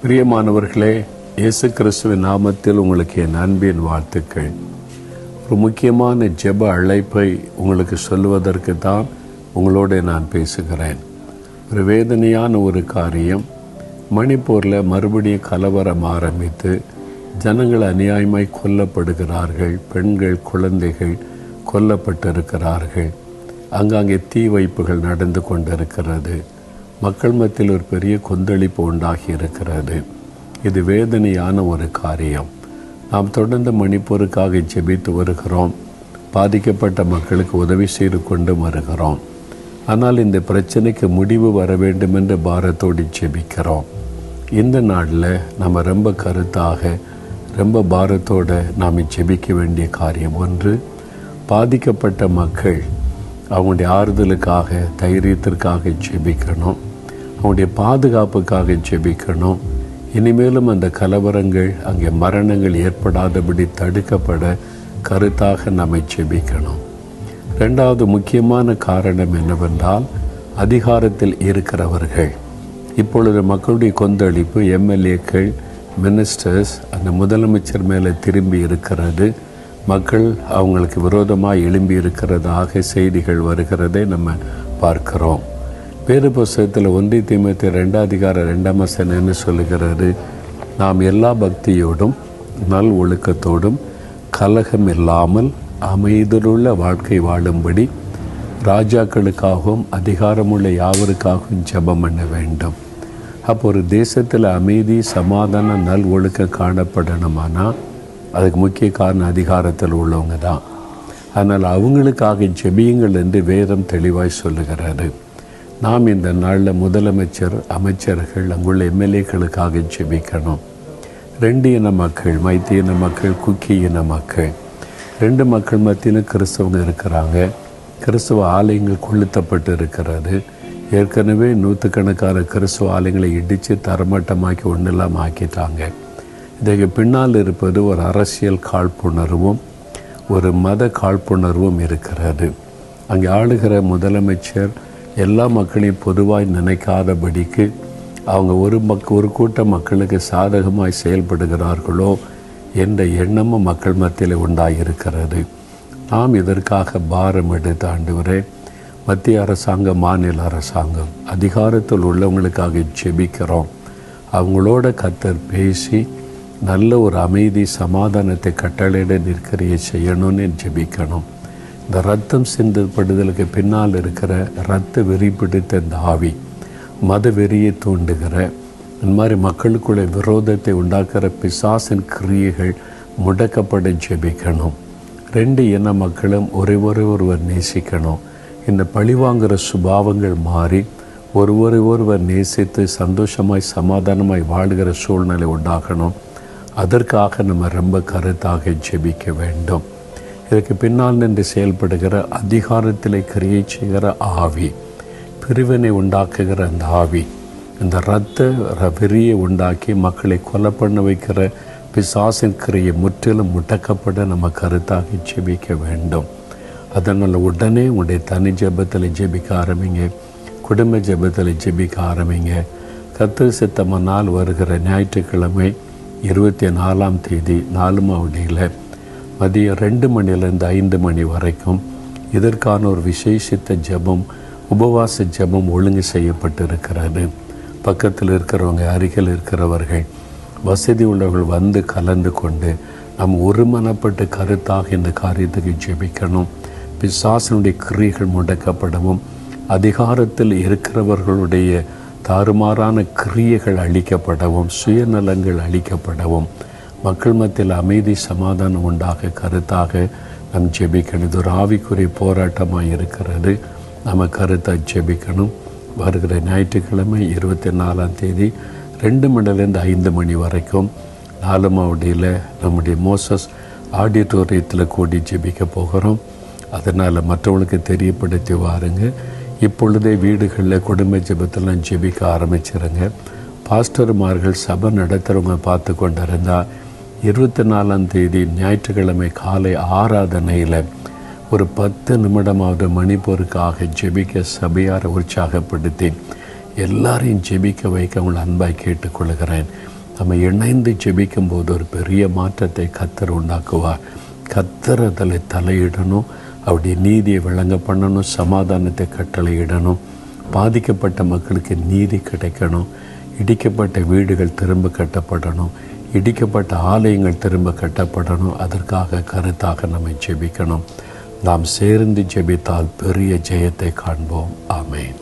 பிரியமானவர்களே, இயேசு கிறிஸ்துவின் நாமத்தில் உங்களுக்கு என் அன்பின் வாழ்த்துக்கள். ஒரு முக்கியமான ஜெப அழைப்பை உங்களுக்கு சொல்லுவதற்கு தான் உங்களோடு நான் பேசுகிறேன். ஒரு வேதனையான ஒரு காரியம். மணிப்பூரில் மறுபடியும் கலவரம் ஆரம்பித்து ஜனங்கள் அநியாயமாய் கொல்லப்படுகிறார்கள். பெண்கள், குழந்தைகள் கொல்லப்பட்டிருக்கிறார்கள். அங்காங்கே தீ வைப்புகள் நடந்து கொண்டிருக்கிறது. மக்கள் மத்தியில் ஒரு பெரிய கொந்தளிப்பு உண்டாகி இருக்கிறது. இது வேதனையான ஒரு காரியம். நாம் தொடர்ந்து மணிப்பூருக்காக ஜெபித்து வருகிறோம். பாதிக்கப்பட்ட மக்களுக்கு உதவி செய்து கொண்டு வருகிறோம். ஆனால் இந்த பிரச்சனைக்கு முடிவு வர வேண்டும் என்று பாரத்தோடு ஜெபிக்கிறோம். இந்த நாளில் நம்ம ரொம்ப கருத்தாக, ரொம்ப பாரத்தோடு நாம் ஜெபிக்க வேண்டிய காரியம் ஒன்று. பாதிக்கப்பட்ட மக்கள் அவங்களுடைய ஆறுதலுக்காக, தைரியத்திற்காக ஜெபிக்கணும். அவங்களுடைய பாதுகாப்புக்காக ஜெபிக்கணும். இனிமேலும் அந்த கலவரங்கள், அங்கே மரணங்கள் ஏற்படாதபடி தடுக்கப்பட கருத்தாக நம்மை ஜெபிக்கணும். ரெண்டாவது முக்கியமான காரணம் என்னவென்றால், அதிகாரத்தில் இருக்கிறவர்கள், இப்பொழுது மக்களுடைய கொந்தளிப்பு, எம்எல்ஏக்கள், மினிஸ்டர்ஸ், அந்த முதலமைச்சர் மேலே திரும்பி இருக்கிறது. மக்கள் அவங்களுக்கு விரோதமாக எழும்பி இருக்கிறதாக செய்திகள் வருகிறதை நம்ம பார்க்கிறோம். வேறு புஸ்தகத்தில் 1 தீமோத்தேயு 2:2 என்ன சொல்லுகிறாரு? நாம் எல்லா பக்தியோடும் நல் ஒழுக்கத்தோடும் கலகம் இல்லாமல் அமைதியுள்ள வாழ்க்கை வாழும்படி ராஜாக்களுக்காகவும் அதிகாரமுள்ள யாவருக்காகவும் ஜெபம் பண்ண வேண்டும். அப்போ ஒரு தேசத்தில் அமைதி, சமாதான, நல் ஒழுக்கம் காணப்படணுமானா அதுக்கு முக்கிய காரணம் அதிகாரத்தில் உள்ளவங்க தான். அதனால் அவங்களுக்காக ஜெபியுங்கள் என்று வேதம் தெளிவாய் சொல்லுகிறாரு. நாம் இந்த நாளில் முதலமைச்சர், அமைச்சர்கள், அங்குள்ள எம்எல்ஏக்களுக்காக ஜெபிக்கணும். 2 இன மக்கள், மைத்தி இன மக்கள், குக்கி இன மக்கள், 2 மக்கள் மத்தியில் கிறிஸ்தவங்க இருக்கிறாங்க. கிறிஸ்தவ ஆலயங்கள் கொளுத்தப்பட்டு இருக்கிறது. ஏற்கனவே 100கணக்கான கிறிஸ்தவ ஆலயங்களை இடித்து தரமட்டமாக்கி ஒன்றெல்லாம் ஆக்கிட்டாங்க. இதற்கு பின்னால் இருப்பது ஒரு அரசியல் காழ்ப்புணர்வும் ஒரு மத காழ்ப்புணர்வும் இருக்கிறது. அங்கே ஆளுகிற முதலமைச்சர் எல்லா மக்களையும் பொதுவாய் நினைக்காதபடிக்கு அவங்க ஒரு கூட்ட மக்களுக்கு சாதகமாய் செயல்படுகிறார்களோ என்ற எண்ணமும் மக்கள் மத்தியில் உண்டாகியிருக்கிறது. நாம் இதற்காக பாரம் எடுத்து ஆண்டவரே, மத்திய அரசாங்கம், மாநில அரசாங்கம், அதிகாரத்தில் உள்ளவங்களுக்காக ஜெபிக்கிறோம். அவங்களோட கர்த்தர் பேசி நல்ல ஒரு அமைதி, சமாதானத்தை கட்டளையிட நிற்கிறையை செய்யணும்னு ஜெபிக்கணும். இந்த ரத்தம் சிந்தப்படுதலுக்கு பின்னால் இருக்கிற இரத்த வெறி பிடித்த இந்த ஆவி, மத வெறியை தூண்டுகிற, இந்த மாதிரி மக்களுக்குள்ள விரோதத்தை உண்டாக்குற பிசாசின் கிரியைகள் முடக்கப்பட ஜெபிக்கணும். 2 இன மக்களும் ஒருவர் நேசிக்கணும். இந்த பழிவாங்குகிற சுபாவங்கள் மாறி ஒருவர் நேசித்து சந்தோஷமாய் சமாதானமாய் வாழ்கிற சூழ்நிலை உண்டாகணும். அதற்காக நம்ம ரொம்ப கருத்தாக ஜெபிக்க வேண்டும். இதற்கு பின்னால் நின்று செயல்படுகிற அதிகாரத்தில் கிரியை செய்கிற ஆவி, பிரிவினை உண்டாக்குகிற அந்த ஆவி, இந்த இரத்த வெறியை உண்டாக்கி மக்களை கொலை பண்ண வைக்கிற பிசாசின் கிரியை முற்றிலும் முடக்கப்பட நம்ம கருத்தாக ஜெபிக்க வேண்டும். அதனால் உடனே உங்களுடைய தனி ஜெபத்தில் ஜெபிக்க ஆரம்பிங்க. குடும்ப ஜெபத்தில் ஜெபிக்க ஆரம்பிங்க. கர்த்தர் சித்தமானால் வருகிற ஞாயிற்றுக்கிழமை 24ஆம் தேதி 4 மாவடியில் மதியம் 2 மணிலேருந்து 5 மணி வரைக்கும் இதற்கான ஒரு விசேஷித்த ஜெபம், உபவாச ஜெபம் ஒழுங்கு செய்யப்பட்டிருக்கிறது. பக்கத்தில் இருக்கிறவங்க, அருகில் இருக்கிறவர்கள், வசதி உள்ளவர்கள் வந்து கலந்து கொண்டு நம் ஒருமனப்பட்டு கருத்தாக இந்த காரியத்துக்கு ஜெபிக்கணும். பிசாசனுடைய கிரியைகள் முடக்கப்படவும், அதிகாரத்தில் இருக்கிறவர்களுடைய தாறுமாறான கிரியைகள் அழிக்கப்படவும், சுயநலங்கள் அழிக்கப்படவும், மக்கள் மத்தியில் அமைதி, சமாதானம் உண்டாக கருத்தாக நம் ஜெபிக்கணும். இது ஒரு ஆவிக்குரிய போராட்டமாக இருக்கிறது. நம்ம கருத்தாக ஜெபிக்கணும். வருகிற ஞாயிற்றுக்கிழமை 24ஆம் தேதி 2 மணிலேருந்து 5 மணி வரைக்கும் 4 மாவடியில் நம்முடைய மோசஸ் ஆடிட்டோரியத்தில் கூடி ஜெபிக்க போகிறோம். அதனால் மற்றவங்களுக்கு தெரியப்படுத்தி வாருங்க. இப்பொழுதே வீடுகளில் குடும்ப ஜெபத்தெல்லாம் ஜெபிக்க ஆரம்பிச்சிருங்க. பாஸ்டர்மார்கள் சபை நடத்துகிறவங்க பார்த்து கொண்டிருந்தால் 24ஆம் தேதி ஞாயிற்றுக்கிழமை காலை ஆராதனையில் ஒரு 10 நிமிடமாவது மணிப்பூருக்காக ஜெபிக்க சபையாரை உற்சாகப்படுத்தி எல்லாரையும் ஜெபிக்க வைக்க உங்களை அன்பாய் கேட்டுக்கொள்கிறேன். நம்ம இணைந்து ஜெபிக்கும் போது ஒரு பெரிய மாற்றத்தை கர்த்தர் உண்டாக்குவார். கர்த்தர் அதில் தலையிடணும், அவருடைய நீதியை விளங்க பண்ணணும், சமாதானத்தை கட்டளையிடணும், பாதிக்கப்பட்ட மக்களுக்கு நீதி கிடைக்கணும், இடிக்கப்பட்ட வீடுகள் திரும்ப கட்டப்படணும், இடிக்கப்பட்ட ஆலயங்கள் திரும்ப கட்டப்படணும். அதற்காக கருத்தாக நம்ம ஜெபிக்கணும். நாம் சேர்ந்து ஜெபித்தால் பெரிய ஜெயத்தை காண்போம். ஆமென்.